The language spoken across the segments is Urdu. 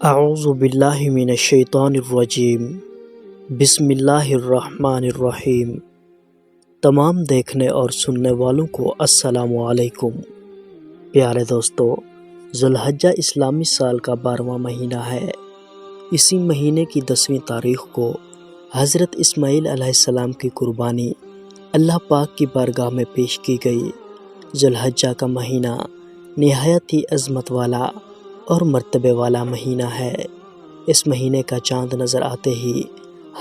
اعوذ باللہ من الشیطان الرجیم۔ بسم اللہ الرحمن الرحیم۔ تمام دیکھنے اور سننے والوں کو السلام علیکم۔ پیارے دوستو، ذو الحجہ اسلامی سال کا 12واں مہینہ ہے۔ اسی مہینے کی 10ویں تاریخ کو حضرت اسماعیل علیہ السلام کی قربانی اللہ پاک کی بارگاہ میں پیش کی گئی۔ ذو الحجہ کا مہینہ نہایت ہی عظمت والا اور مرتبے والا مہینہ ہے۔ اس مہینے کا چاند نظر آتے ہی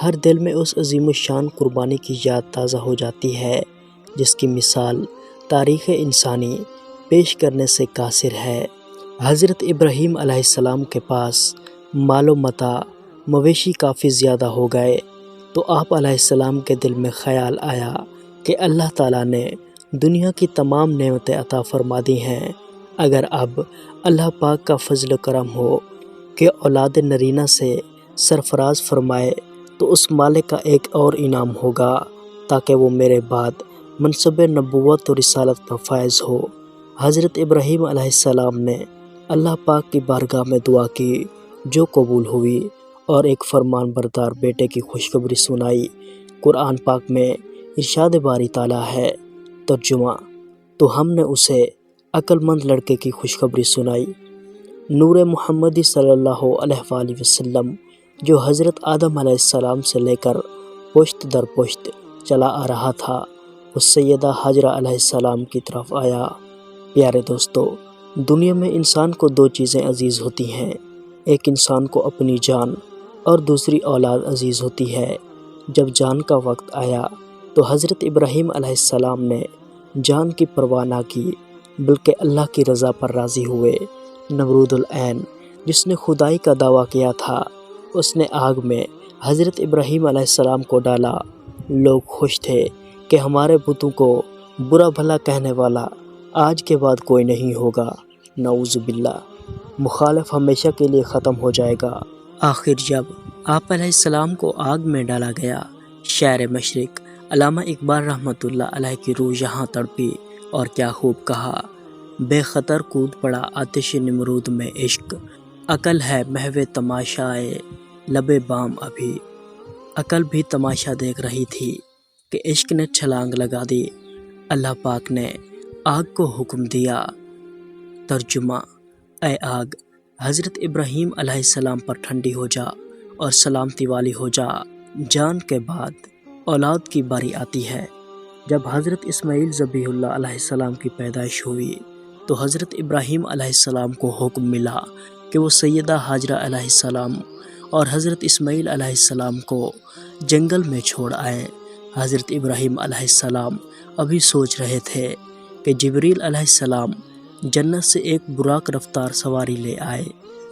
ہر دل میں اس عظیم الشان قربانی کی یاد تازہ ہو جاتی ہے، جس کی مثال تاریخ انسانی پیش کرنے سے قاصر ہے۔ حضرت ابراہیم علیہ السلام کے پاس مال و متاع مویشی کافی زیادہ ہو گئے، تو آپ علیہ السلام کے دل میں خیال آیا کہ اللہ تعالیٰ نے دنیا کی تمام نعمتیں عطا فرما دی ہیں، اگر اب اللہ پاک کا فضل و کرم ہو کہ اولاد نرینہ سے سرفراز فرمائے، تو اس مالک کا ایک اور انعام ہوگا تاکہ وہ میرے بعد منصب نبوت و رسالت پر فائز ہو۔ حضرت ابراہیم علیہ السلام نے اللہ پاک کی بارگاہ میں دعا کی، جو قبول ہوئی، اور ایک فرمان بردار بیٹے کی خوشخبری سنائی۔ قرآن پاک میں ارشاد باری تعالیٰ ہے، ترجمہ: تو ہم نے اسے عقل مند لڑکے کی خوشخبری سنائی۔ نور محمدی صلی اللہ علیہ وآلہ وسلم جو حضرت آدم علیہ السلام سے لے کر پشت در پشت چلا آ رہا تھا، اس سیدہ حاجرہ علیہ السلام کی طرف آیا۔ پیارے دوستو، دنیا میں انسان کو دو چیزیں عزیز ہوتی ہیں، ایک انسان کو اپنی جان اور دوسری اولاد عزیز ہوتی ہے۔ جب جان کا وقت آیا تو حضرت ابراہیم علیہ السلام نے جان کی پرواہ نہ کی، بلکہ اللہ کی رضا پر راضی ہوئے۔ نمرود العین، جس نے خدائی کا دعویٰ کیا تھا، اس نے آگ میں حضرت ابراہیم علیہ السلام کو ڈالا۔ لوگ خوش تھے کہ ہمارے بتوں کو برا بھلا کہنے والا آج کے بعد کوئی نہیں ہوگا۔ نعوذ باللہ، مخالف ہمیشہ کے لیے ختم ہو جائے گا۔ آخر جب آپ علیہ السلام کو آگ میں ڈالا گیا، شاعر مشرق علامہ اقبال رحمۃ اللہ علیہ کی روح یہاں تڑپی، اور کیا خوب کہا: بے خطر کود پڑا آتش نمرود میں عشق، عقل ہے محو تماشائے لب بام ابھی۔ عقل بھی تماشا دیکھ رہی تھی کہ عشق نے چھلانگ لگا دی۔ اللہ پاک نے آگ کو حکم دیا، ترجمہ: اے آگ، حضرت ابراہیم علیہ السلام پر ٹھنڈی ہو جا اور سلامتی والی ہو جا۔ جان کے بعد اولاد کی باری آتی ہے۔ جب حضرت اسماعیل ذبیح اللہ علیہ السلام کی پیدائش ہوئی تو حضرت ابراہیم علیہ السلام کو حکم ملا کہ وہ سیدہ حاجرہ علیہ السلام اور حضرت اسماعیل علیہ السلام کو جنگل میں چھوڑ آئیں۔ حضرت ابراہیم علیہ السلام ابھی سوچ رہے تھے کہ جبریل علیہ السلام جنت سے ایک براق رفتار سواری لے آئے۔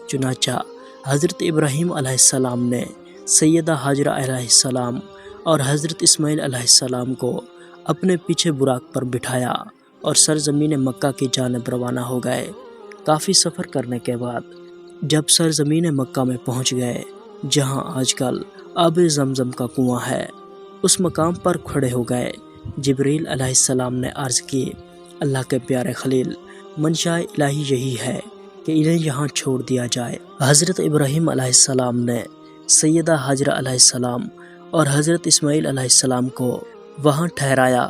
چنانچہ حضرت ابراہیم علیہ السلام نے سیدہ حاجرہ علیہ السلام اور حضرت اسماعیل علیہ السلام کو اپنے پیچھے براق پر بٹھایا اور سرزمین مکہ کی جانب روانہ ہو گئے۔ کافی سفر کرنے کے بعد جب سرزمین مکہ میں پہنچ گئے، جہاں آج کل آب زمزم کا کنواں ہے، اس مقام پر کھڑے ہو گئے۔ جبریل علیہ السلام نے عرض کی: اللہ کے پیارے خلیل، منشاء الہی یہی ہے کہ انہیں یہاں چھوڑ دیا جائے۔ حضرت ابراہیم علیہ السلام نے سیدہ حاجرہ علیہ السلام اور حضرت اسماعیل علیہ السلام کو وہاں ٹھہرایا۔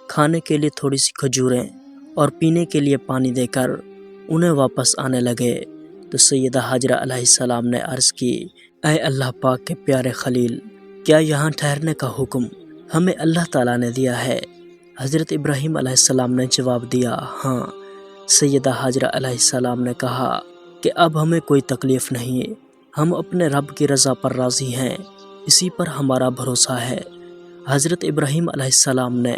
کھانے کے لیے تھوڑی سی کھجوریں اور پینے کے لیے پانی دے کر انہیں واپس آنے لگے تو سیدہ حاجرہ علیہ السلام نے عرض کی: اے اللہ پاک کے پیارے خلیل، کیا یہاں ٹھہرنے کا حکم ہمیں اللہ تعالیٰ نے دیا ہے؟ حضرت ابراہیم علیہ السلام نے جواب دیا: ہاں۔ سیدہ حاجرہ علیہ السلام نے کہا کہ اب ہمیں کوئی تکلیف نہیں، ہم اپنے رب کی رضا پر راضی ہیں، اسی پر ہمارا بھروسہ ہے۔ حضرت ابراہیم علیہ السلام نے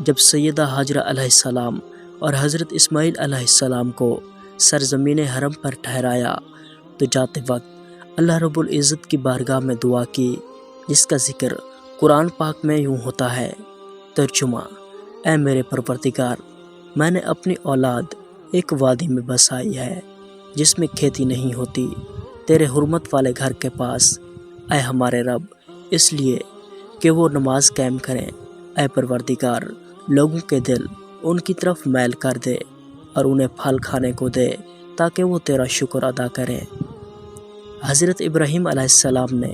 جب سیدہ حاجرہ علیہ السلام اور حضرت اسماعیل علیہ السلام کو سرزمین حرم پر ٹھہرایا تو جاتے وقت اللہ رب العزت کی بارگاہ میں دعا کی، جس کا ذکر قرآن پاک میں یوں ہوتا ہے، ترجمہ: اے میرے پروردگار، میں نے اپنی اولاد ایک وادی میں بسائی ہے جس میں کھیتی نہیں ہوتی، تیرے حرمت والے گھر کے پاس، اے ہمارے رب، اس لیے کہ وہ نماز قائم کریں۔ اے پروردگار، لوگوں کے دل ان کی طرف میل کر دے اور انہیں پھل کھانے کو دے تاکہ وہ تیرا شکر ادا کریں۔ حضرت ابراہیم علیہ السلام نے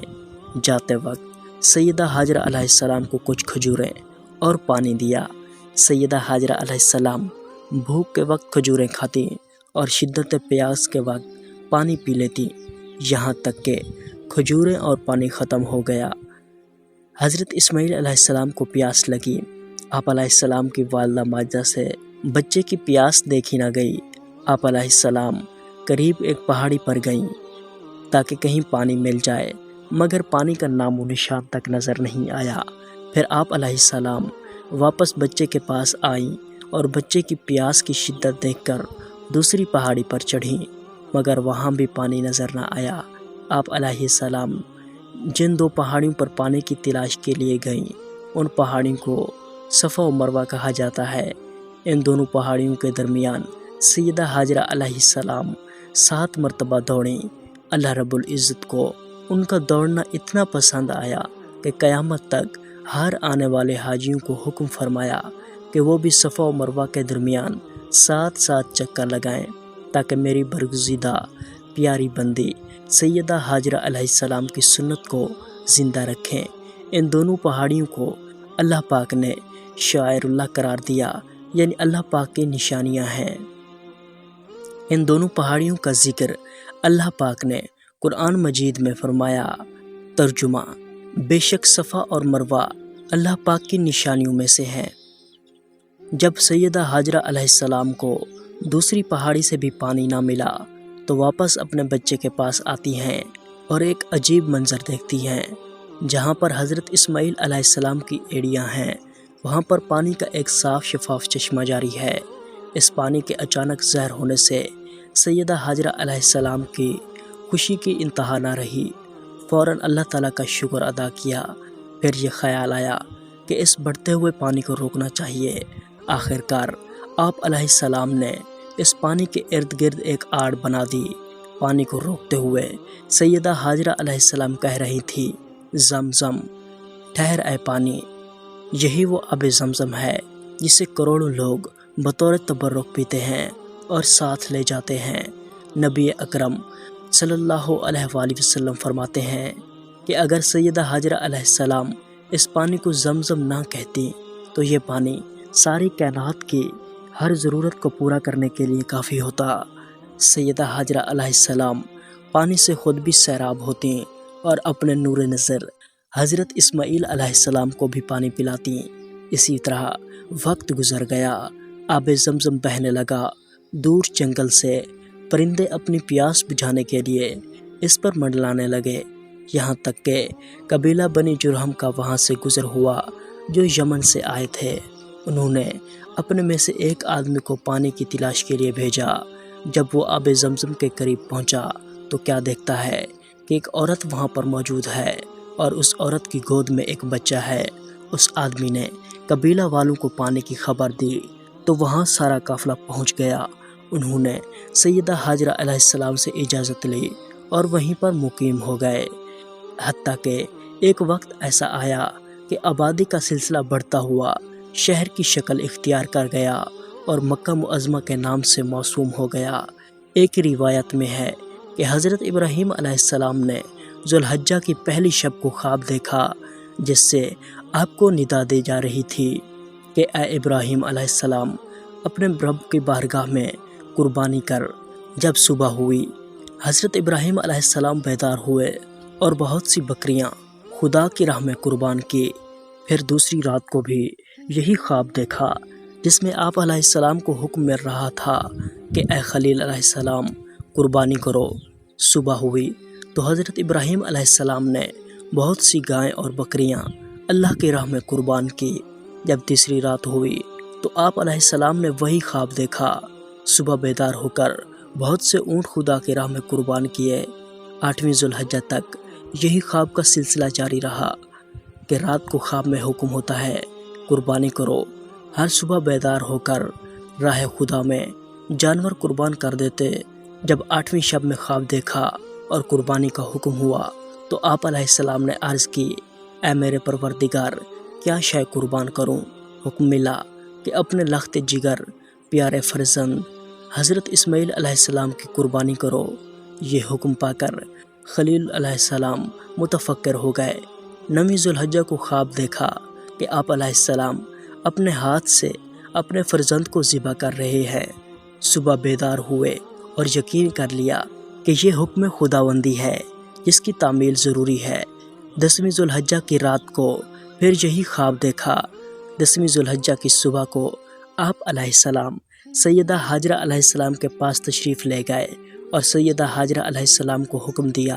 جاتے وقت سیدہ حاجرہ علیہ السلام کو کچھ کھجوریں اور پانی دیا۔ سیدہ حاجرہ علیہ السلام بھوک کے وقت کھجوریں کھاتی اور شدت پیاس کے وقت پانی پی لیتی، یہاں تک کہ کھجوریں اور پانی ختم ہو گیا۔ حضرت اسماعیل علیہ السلام کو پیاس لگی۔ آپ علیہ السلام کی والدہ ماجدہ سے بچے کی پیاس دیکھی نہ گئی۔ آپ علیہ السلام قریب ایک پہاڑی پر گئیں تاکہ کہیں پانی مل جائے، مگر پانی کا نام و نشان تک نظر نہیں آیا۔ پھر آپ علیہ السلام واپس بچے کے پاس آئیں اور بچے کی پیاس کی شدت دیکھ کر دوسری پہاڑی پر چڑھیں، مگر وہاں بھی پانی نظر نہ آیا۔ آپ علیہ السلام جن 2 پہاڑیوں پر پانی کی تلاش کے لیے گئیں، ان پہاڑیوں کو صفا و مروہ کہا جاتا ہے۔ ان دونوں پہاڑیوں کے درمیان سیدہ حاجرہ علیہ السلام 7 مرتبہ دوڑیں۔ اللہ رب العزت کو ان کا دوڑنا اتنا پسند آیا کہ قیامت تک ہر آنے والے حاجیوں کو حکم فرمایا کہ وہ بھی صفا و مروہ کے درمیان 7 چکر لگائیں تاکہ میری برگزیدہ پیاری بندی سیدہ حاجرہ علیہ السلام کی سنت کو زندہ رکھیں۔ ان دونوں پہاڑیوں کو اللہ پاک نے شعائر اللہ قرار دیا، یعنی اللہ پاک کی نشانیاں ہیں۔ ان دونوں پہاڑیوں کا ذکر اللہ پاک نے قرآن مجید میں فرمایا۔ ترجمہ: بے شک صفا اور مروہ اللہ پاک کی نشانیوں میں سے ہیں۔ جب سیدہ حاجرہ علیہ السلام کو دوسری پہاڑی سے بھی پانی نہ ملا تو واپس اپنے بچے کے پاس آتی ہیں اور ایک عجیب منظر دیکھتی ہیں۔ جہاں پر حضرت اسماعیل علیہ السلام کی ایڑیاں ہیں، وہاں پر پانی کا ایک صاف شفاف چشمہ جاری ہے۔ اس پانی کے اچانک ظاہر ہونے سے سیدہ حاجرہ علیہ السلام کی خوشی کی انتہا نہ رہی۔ فوراً اللہ تعالیٰ کا شکر ادا کیا۔ پھر یہ خیال آیا کہ اس بڑھتے ہوئے پانی کو روکنا چاہیے۔ آخر کار آپ علیہ السلام نے اس پانی کے ارد گرد ایک آڑ بنا دی۔ پانی کو روکتے ہوئے سیدہ حاجرہ علیہ السلام کہہ رہی تھی: زمزم، ٹھہر اے پانی، یہی وہ آب زمزم ہے جسے کروڑوں لوگ بطور تبرک پیتے ہیں اور ساتھ لے جاتے ہیں۔ نبی اکرم صلی اللہ علیہ وآلہ وسلم فرماتے ہیں کہ اگر سیدہ حاجرہ علیہ السلام اس پانی کو زمزم نہ کہتی تو یہ پانی ساری کائنات کی ہر ضرورت کو پورا کرنے کے لیے کافی ہوتا۔ سیدہ حاجرہ علیہ السلام پانی سے خود بھی سیراب ہوتی اور اپنے نور نظر حضرت اسماعیل علیہ السلام کو بھی پانی پلاتی۔ اسی طرح وقت گزر گیا، آب زمزم بہنے لگا۔ دور جنگل سے پرندے اپنی پیاس بجھانے کے لیے اس پر منڈلانے لگے، یہاں تک کہ قبیلہ بنی جرہم کا وہاں سے گزر ہوا جو یمن سے آئے تھے۔ انہوں نے اپنے میں سے ایک آدمی کو پانی کی تلاش کے لیے بھیجا۔ جب وہ آب زمزم کے قریب پہنچا تو کیا دیکھتا ہے کہ ایک عورت وہاں پر موجود ہے اور اس عورت کی گود میں ایک بچہ ہے۔ اس آدمی نے قبیلہ والوں کو پانی کی خبر دی تو وہاں سارا قافلہ پہنچ گیا۔ انہوں نے سیدہ حاجرہ علیہ السلام سے اجازت لی اور وہیں پر مقیم ہو گئے، حتیٰ کہ ایک وقت ایسا آیا کہ آبادی کا سلسلہ بڑھتا ہوا شہر کی شکل اختیار کر گیا اور مکہ معظمہ کے نام سے موسوم ہو گیا۔ ایک روایت میں ہے کہ حضرت ابراہیم علیہ السلام نے ذو الحجہ کی پہلی شب کو خواب دیکھا، جس سے آپ کو ندا دی جا رہی تھی کہ اے ابراہیم علیہ السلام، اپنے رب کی بارگاہ میں قربانی کر۔ جب صبح ہوئی، حضرت ابراہیم علیہ السلام بیدار ہوئے اور بہت سی بکریاں خدا کی راہ میں قربان کی۔ پھر دوسری رات کو بھی یہی خواب دیکھا، جس میں آپ علیہ السلام کو حکم مل رہا تھا کہ اے خلیل علیہ السلام، قربانی کرو۔ صبح ہوئی تو حضرت ابراہیم علیہ السلام نے بہت سی گائیں اور بکریاں اللہ کی راہ میں قربان کی۔ جب تیسری رات ہوئی تو آپ علیہ السلام نے وہی خواب دیکھا۔ صبح بیدار ہو کر بہت سے اونٹ خدا کی راہ میں قربان کیے۔ 8ویں ذو الحجہ تک یہی خواب کا سلسلہ جاری رہا کہ رات کو خواب میں حکم ہوتا ہے قربانی کرو۔ ہر صبح بیدار ہو کر راہ خدا میں جانور قربان کر دیتے۔ جب 8ویں شب میں خواب دیکھا اور قربانی کا حکم ہوا تو آپ علیہ السلام نے عرض کی، اے میرے پروردگار، کیا شے قربان کروں؟ حکم ملا کہ اپنے لخت جگر پیارے فرزند حضرت اسماعیل علیہ السلام کی قربانی کرو۔ یہ حکم پا کر خلیل علیہ السلام متفکر ہو گئے۔ 9 ذوالحجہ کو خواب دیکھا کہ آپ علیہ السلام اپنے ہاتھ سے اپنے فرزند کو ذبح کر رہے ہیں۔ صبح بیدار ہوئے اور یقین کر لیا کہ یہ حکم خداوندی ہے جس کی تعمیل ضروری ہے۔ 10ویں ذوالحجہ کی رات کو پھر یہی خواب دیکھا۔ 10ویں ذوالحجہ کی صبح کو آپ علیہ السلام سیدہ حاجرہ علیہ السلام کے پاس تشریف لے گئے اور سیدہ حاجرہ علیہ السلام کو حکم دیا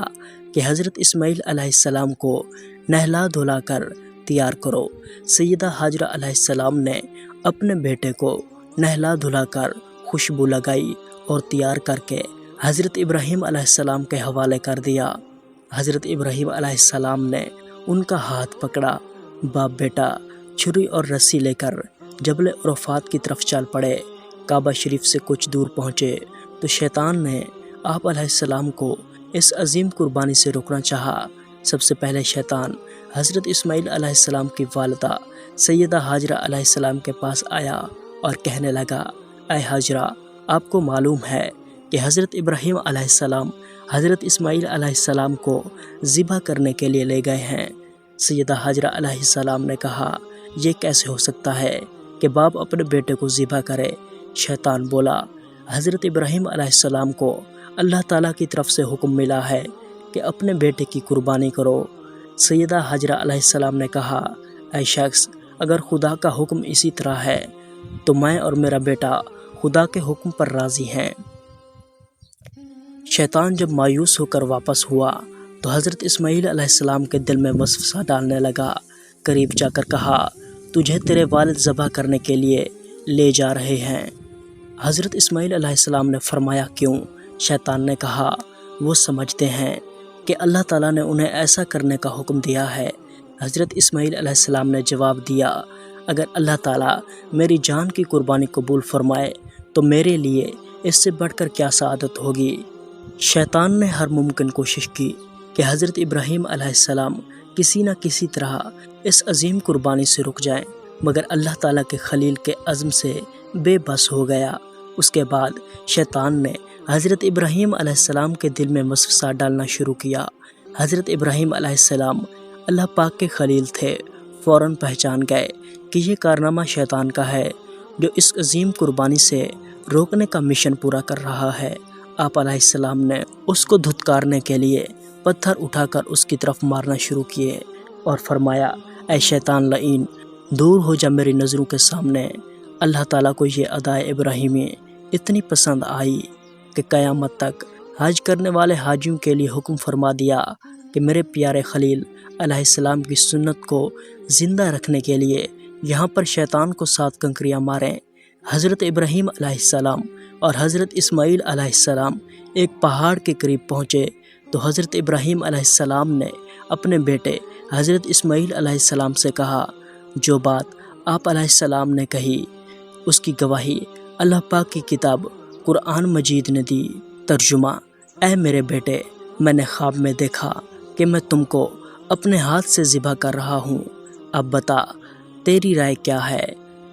کہ حضرت اسماعیل علیہ السلام کو نہلا دھلا کر تیار کرو۔ سیدہ حاجرہ علیہ السلام نے اپنے بیٹے کو نہلا دھلا کر خوشبو لگائی اور تیار کر کے حضرت ابراہیم علیہ السلام کے حوالے کر دیا۔ حضرت ابراہیم علیہ السلام نے ان کا ہاتھ پکڑا۔ باپ بیٹا چھری اور رسی لے کر جبل عرفات کی طرف چل پڑے۔ کعبہ شریف سے کچھ دور پہنچے تو شیطان نے آپ علیہ السلام کو اس عظیم قربانی سے روکنا چاہا۔ سب سے پہلے شیطان حضرت اسماعیل علیہ السلام کی والدہ سیدہ حاجرہ علیہ السلام کے پاس آیا اور کہنے لگا، اے حاجرہ، آپ کو معلوم ہے کہ حضرت ابراہیم علیہ السلام حضرت اسماعیل علیہ السلام کو ذبح کرنے کے لیے لے گئے ہیں۔ سیدہ حاجرہ علیہ السلام نے کہا، یہ کیسے ہو سکتا ہے کہ باپ اپنے بیٹے کو ذبح کرے؟ شیطان بولا، حضرت ابراہیم علیہ السلام کو اللہ تعالیٰ کی طرف سے حکم ملا ہے کہ اپنے بیٹے کی قربانی کرو۔ سیدہ حاجرہ علیہ السلام نے کہا، اے شخص، اگر خدا کا حکم اسی طرح ہے تو میں اور میرا بیٹا خدا کے حکم پر راضی ہیں۔ شیطان جب مایوس ہو کر واپس ہوا تو حضرت اسماعیل علیہ السلام کے دل میں وسوسہ ڈالنے لگا۔ قریب جا کر کہا، تجھے تیرے والد ذبح کرنے کے لیے لے جا رہے ہیں۔ حضرت اسماعیل علیہ السلام نے فرمایا، کیوں؟ شیطان نے کہا، وہ سمجھتے ہیں کہ اللہ تعالیٰ نے انہیں ایسا کرنے کا حکم دیا ہے۔ حضرت اسماعیل علیہ السلام نے جواب دیا، اگر اللہ تعالیٰ میری جان کی قربانی قبول فرمائے تو میرے لیے اس سے بڑھ کر کیا سعادت ہوگی۔ شیطان نے ہر ممکن کوشش کی کہ حضرت ابراہیم علیہ السلام کسی نہ کسی طرح اس عظیم قربانی سے رک جائیں، مگر اللہ تعالیٰ کے خلیل کے عزم سے بے بس ہو گیا۔ اس کے بعد شیطان نے حضرت ابراہیم علیہ السلام کے دل میں وسوسہ ڈالنا شروع کیا۔ حضرت ابراہیم علیہ السلام اللہ پاک کے خلیل تھے۔ فوراً پہچان گئے کہ یہ کارنامہ شیطان کا ہے جو اس عظیم قربانی سے روکنے کا مشن پورا کر رہا ہے۔ آپ علیہ السلام نے اس کو دھتکارنے کے لیے پتھر اٹھا کر اس کی طرف مارنا شروع کیے اور فرمایا، اے شیطان لعین، دور ہو جا میری نظروں کے سامنے۔ اللہ تعالیٰ کو یہ ادائے ابراہیمی اتنی پسند آئی کہ قیامت تک حج کرنے والے حاجیوں کے لیے حکم فرما دیا کہ میرے پیارے خلیل علیہ السلام کی سنت کو زندہ رکھنے کے لیے یہاں پر شیطان کو 7 کنکریاں ماریں۔ حضرت ابراہیم علیہ السلام اور حضرت اسماعیل علیہ السلام ایک پہاڑ کے قریب پہنچے تو حضرت ابراہیم علیہ السلام نے اپنے بیٹے حضرت اسماعیل علیہ السلام سے کہا، جو بات آپ علیہ السلام نے کہی اس کی گواہی اللہ پاک کی کتاب قرآن مجید نے دی۔ ترجمہ، اے میرے بیٹے، میں نے خواب میں دیکھا کہ میں تم کو اپنے ہاتھ سے ذبح کر رہا ہوں، اب بتا تیری رائے کیا ہے؟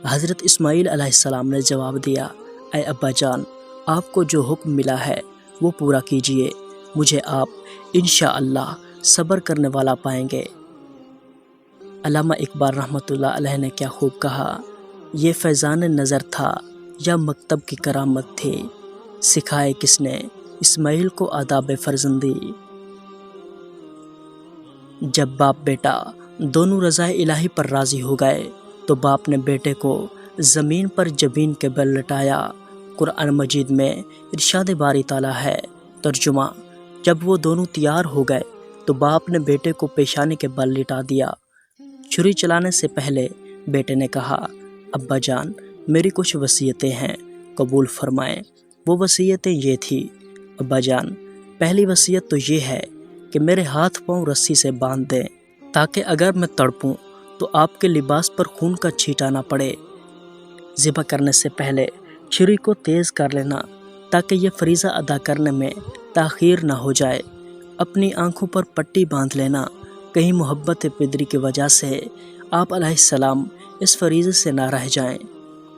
حضرت اسماعیل علیہ السلام نے جواب دیا، اے ابا جان، آپ کو جو حکم ملا ہے وہ پورا کیجئے، مجھے آپ انشاءاللہ صبر کرنے والا پائیں گے۔ علامہ اقبال رحمۃ اللہ علیہ نے کیا خوب کہا، یہ فیضان نظر تھا یا مکتب کی کرامت تھی، سکھائے کس نے اسماعیل کو آداب فرزندی۔ جب باپ بیٹا دونوں رضائے الہی پر راضی ہو گئے تو باپ نے بیٹے کو زمین پر جبین کے بل لٹایا۔ قرآن مجید میں ارشاد باری تعالیٰ ہے۔ ترجمہ، جب وہ دونوں تیار ہو گئے تو باپ نے بیٹے کو پیشانی کے بل لٹا دیا۔ چھری چلانے سے پہلے بیٹے نے کہا، ابا جان، میری کچھ وصیتیں ہیں، قبول فرمائیں۔ وہ وصیتیں یہ تھی، ابا جان، پہلی وصیت تو یہ ہے کہ میرے ہاتھ پاؤں رسی سے باندھ دیں تاکہ اگر میں تڑپوں تو آپ کے لباس پر خون کا چھینٹا نہ پڑے۔ ذبح کرنے سے پہلے چھری کو تیز کر لینا تاکہ یہ فریضہ ادا کرنے میں تاخیر نہ ہو جائے۔ اپنی آنکھوں پر پٹی باندھ لینا، کہیں محبت پدری کی وجہ سے آپ علیہ السلام اس فریضے سے نہ رہ جائیں۔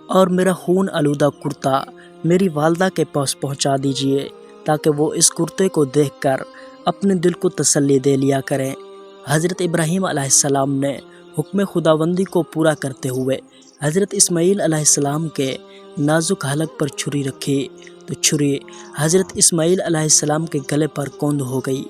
اور میرا خون آلودہ کرتا میری والدہ کے پاس پہنچا دیجئے تاکہ وہ اس کرتے کو دیکھ کر اپنے دل کو تسلی دے لیا کریں۔ حضرت ابراہیم علیہ السلام نے حکم خداوندی کو پورا کرتے ہوئے حضرت اسماعیل علیہ السلام کے نازک حلق پر چھری رکھی تو چھری حضرت اسماعیل علیہ السلام کے گلے پر کوند ہو گئی۔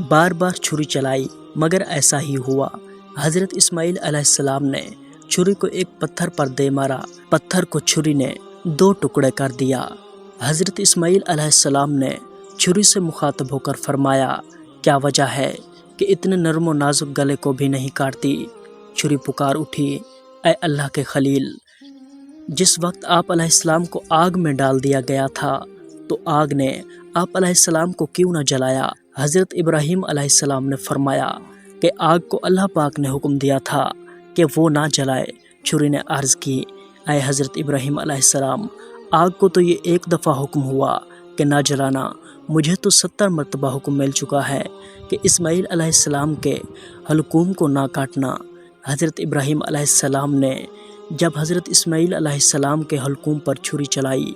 بار بار چھری چلائی مگر ایسا ہی ہوا۔ حضرت اسماعیل علیہ السلام نے چھری کو ایک پتھر پر دے مارا، پتھر کو چھری نے 2 ٹکڑے کر دیا۔ حضرت اسماعیل علیہ السلام نے چھری سے مخاطب ہو کر فرمایا، کیا وجہ ہے کہ اتنے نرم و نازک گلے کو بھی نہیں کاٹتی؟ چھری پکار اٹھی، اے اللہ کے خلیل، جس وقت آپ علیہ السلام کو آگ میں ڈال دیا گیا تھا تو آگ نے آپ علیہ السلام کو کیوں نہ جلایا؟ حضرت ابراہیم علیہ السلام نے فرمایا کہ آگ کو اللہ پاک نے حکم دیا تھا کہ وہ نہ جلائے۔ چھری نے عرض کی، اے حضرت ابراہیم علیہ السلام، آگ کو تو یہ 1 دفعہ حکم ہوا کہ نہ جلانا، مجھے تو 70 مرتبہ حکم مل چکا ہے کہ اسماعیل علیہ السلام کے حلقوم کو نہ کاٹنا۔ حضرت ابراہیم علیہ السلام نے جب حضرت اسماعیل علیہ السلام کے حلقوم پر چھری چلائی،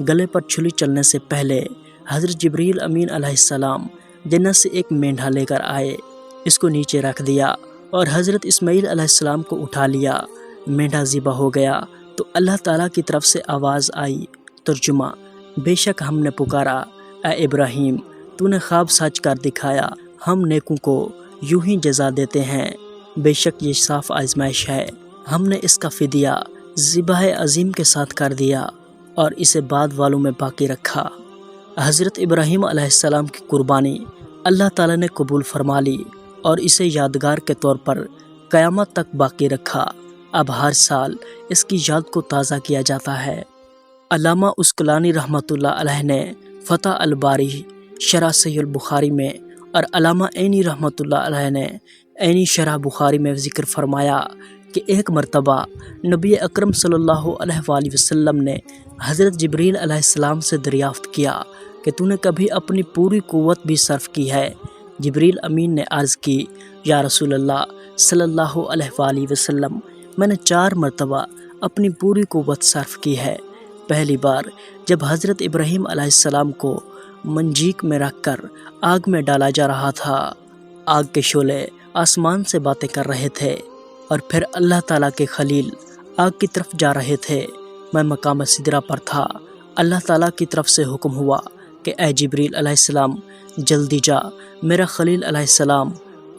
گلے پر چھری چلنے سے پہلے حضرت جبریل امین علیہ السلام جنت سے ایک مینڈھا لے کر آئے، اس کو نیچے رکھ دیا اور حضرت اسماعیل علیہ السلام کو اٹھا لیا۔ مینڈھا ذبح ہو گیا تو اللہ تعالیٰ کی طرف سے آواز آئی، ترجمہ: بے شک ہم نے پکارا، اے ابراہیم، تو نے خواب سچ کر دکھایا، ہم نیکوں کو یوں ہی جزا دیتے ہیں، بے شک یہ صاف آزمائش ہے۔ ہم نے اس کا فدیہ ذبح عظیم کے ساتھ کر دیا اور اسے بعد والوں میں باقی رکھا۔ حضرت ابراہیم علیہ السلام کی قربانی اللہ تعالیٰ نے قبول فرما لی اور اسے یادگار کے طور پر قیامت تک باقی رکھا۔ اب ہر سال اس کی یاد کو تازہ کیا جاتا ہے۔ علامہ عسقلانی رحمۃ اللہ علیہ نے فتح الباری شرح صحیح البخاری میں اور علامہ عینی رحمۃ اللہ علیہ نے عینی شرح بخاری میں ذکر فرمایا کہ ایک مرتبہ نبی اکرم صلی اللہ علیہ وآلہ وسلم نے حضرت جبریل علیہ السلام سے دریافت کیا کہ تو نے کبھی اپنی پوری قوت بھی صرف کی ہے؟ جبریل امین نے عرض کی، یا رسول اللہ صلی اللہ علیہ وآلہ وسلم، میں نے 4 مرتبہ اپنی پوری قوت صرف کی ہے۔ پہلی بار جب حضرت ابراہیم علیہ السلام کو منجیک میں رکھ کر آگ میں ڈالا جا رہا تھا، آگ کے شعلے آسمان سے باتیں کر رہے تھے اور پھر اللہ تعالیٰ کے خلیل آگ کی طرف جا رہے تھے، میں مقام سدرہ پر تھا۔ اللہ تعالیٰ کی طرف سے حکم ہوا کہ اے جبریل علیہ السلام، جلدی جا، میرا خلیل علیہ السلام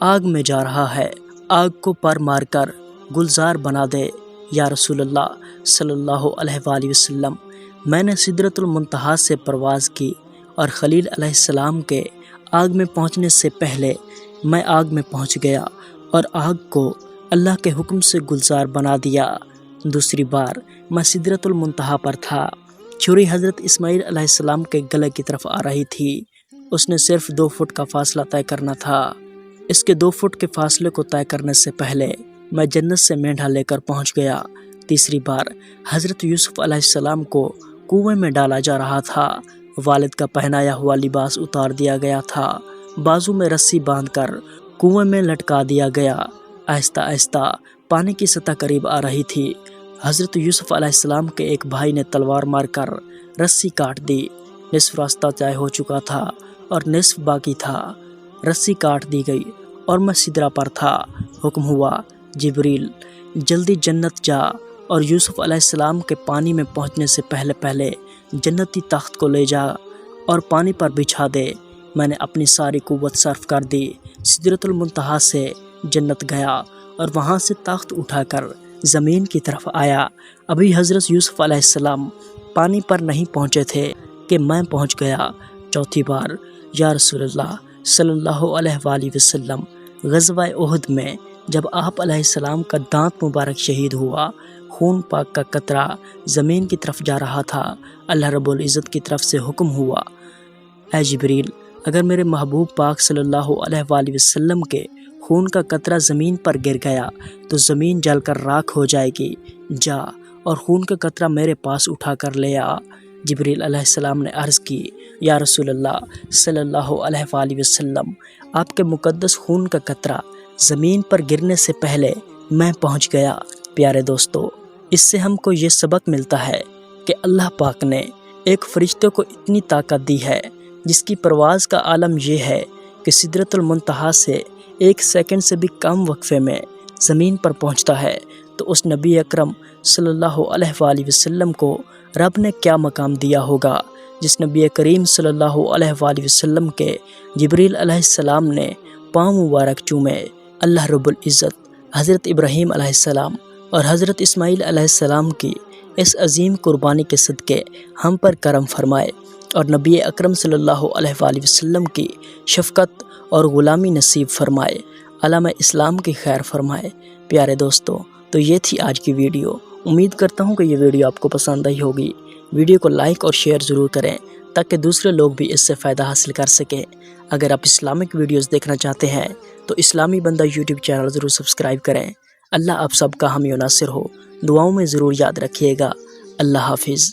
آگ میں جا رہا ہے، آگ کو پر مار کر گلزار بنا دے۔ یا رسول اللہ صلی اللہ علیہ وآلہ وسلم، میں نے سدرۃ المنتہا سے پرواز کی اور خلیل علیہ السلام کے آگ میں پہنچنے سے پہلے میں آگ میں پہنچ گیا اور آگ کو اللہ کے حکم سے گلزار بنا دیا۔ دوسری بار میں سدرۃ المنتہا پر تھا، چھری حضرت اسماعیل علیہ السلام کے گلے کی طرف آ رہی تھی، اس نے صرف 2 فٹ کا فاصلہ طے کرنا تھا۔ اس کے 2 فٹ کے فاصلے کو طے کرنے سے پہلے میں جنت سے مینڈھا لے کر پہنچ گیا۔ تیسری بار حضرت یوسف علیہ السلام کو کنویں میں ڈالا جا رہا تھا، والد کا پہنایا ہوا لباس اتار دیا گیا تھا، بازو میں رسی باندھ کر کنویں میں لٹکا دیا گیا۔ آہستہ آہستہ پانی کی سطح قریب آ رہی تھی۔ حضرت یوسف علیہ السلام کے ایک بھائی نے تلوار مار کر رسی کاٹ دی، نصف راستہ طے ہو چکا تھا اور نصف باقی تھا۔ رسی کاٹ دی گئی اور میں سدرہ پر تھا۔ حکم ہوا، جبریل جلدی جنت جا اور یوسف علیہ السلام کے پانی میں پہنچنے سے پہلے جنتی تخت کو لے جا اور پانی پر بچھا دے۔ میں نے اپنی ساری قوت صرف کر دی، سدرۃ المنتہا سے جنت گیا اور وہاں سے تخت اٹھا کر زمین کی طرف آیا۔ ابھی حضرت یوسف علیہ السلام پانی پر نہیں پہنچے تھے کہ میں پہنچ گیا۔ چوتھی بار، یا رسول اللہ صلی اللہ علیہ وآلہ وسلم، غزوہ احد میں جب آپ علیہ السلام کا دانت مبارک شہید ہوا، خون پاک کا قطرہ زمین کی طرف جا رہا تھا، اللہ رب العزت کی طرف سے حکم ہوا، اے جبریل، اگر میرے محبوب پاک صلی اللہ علیہ وآلہ وسلم کے خون کا قطرہ زمین پر گر گیا تو زمین جل کر راکھ ہو جائے گی، جا اور خون کا قطرہ میرے پاس اٹھا کر لے آ۔ جبریل علیہ السلام نے عرض کی، یا رسول اللہ صلی اللہ علیہ وآلہ وسلم، آپ کے مقدس خون کا قطرہ زمین پر گرنے سے پہلے میں پہنچ گیا۔ پیارے دوستو، اس سے ہم کو یہ سبق ملتا ہے کہ اللہ پاک نے ایک فرشتے کو اتنی طاقت دی ہے جس کی پرواز کا عالم یہ ہے کہ سدرۃ المنتہا سے 1 سیکنڈ سے بھی کم وقفے میں زمین پر پہنچتا ہے، تو اس نبی اکرم صلی اللہ علیہ وآلہ وسلم کو رب نے کیا مقام دیا ہوگا، جس نبی کریم صلی اللہ علیہ وآلہ وسلم کے جبریل علیہ السلام نے پاؤں مبارک چومے۔ اللہ رب العزت حضرت ابراہیم علیہ السلام اور حضرت اسماعیل علیہ السلام کی اس عظیم قربانی کے صدقے ہم پر کرم فرمائے اور نبی اکرم صلی اللہ علیہ وآلہ وسلم کی شفقت اور غلامی نصیب فرمائے، عالم اسلام کی خیر فرمائے۔ پیارے دوستو، تو یہ تھی آج کی ویڈیو۔ امید کرتا ہوں کہ یہ ویڈیو آپ کو پسند آئی ہوگی۔ ویڈیو کو لائک اور شیئر ضرور کریں تاکہ دوسرے لوگ بھی اس سے فائدہ حاصل کر سکیں۔ اگر آپ اسلامک ویڈیوز دیکھنا چاہتے ہیں تو اسلامی بندہ یوٹیوب چینل ضرور سبسکرائب کریں۔ اللہ آپ سب کا حامی و ناصر ہو۔ دعاؤں میں ضرور یاد رکھیے گا۔ اللہ حافظ۔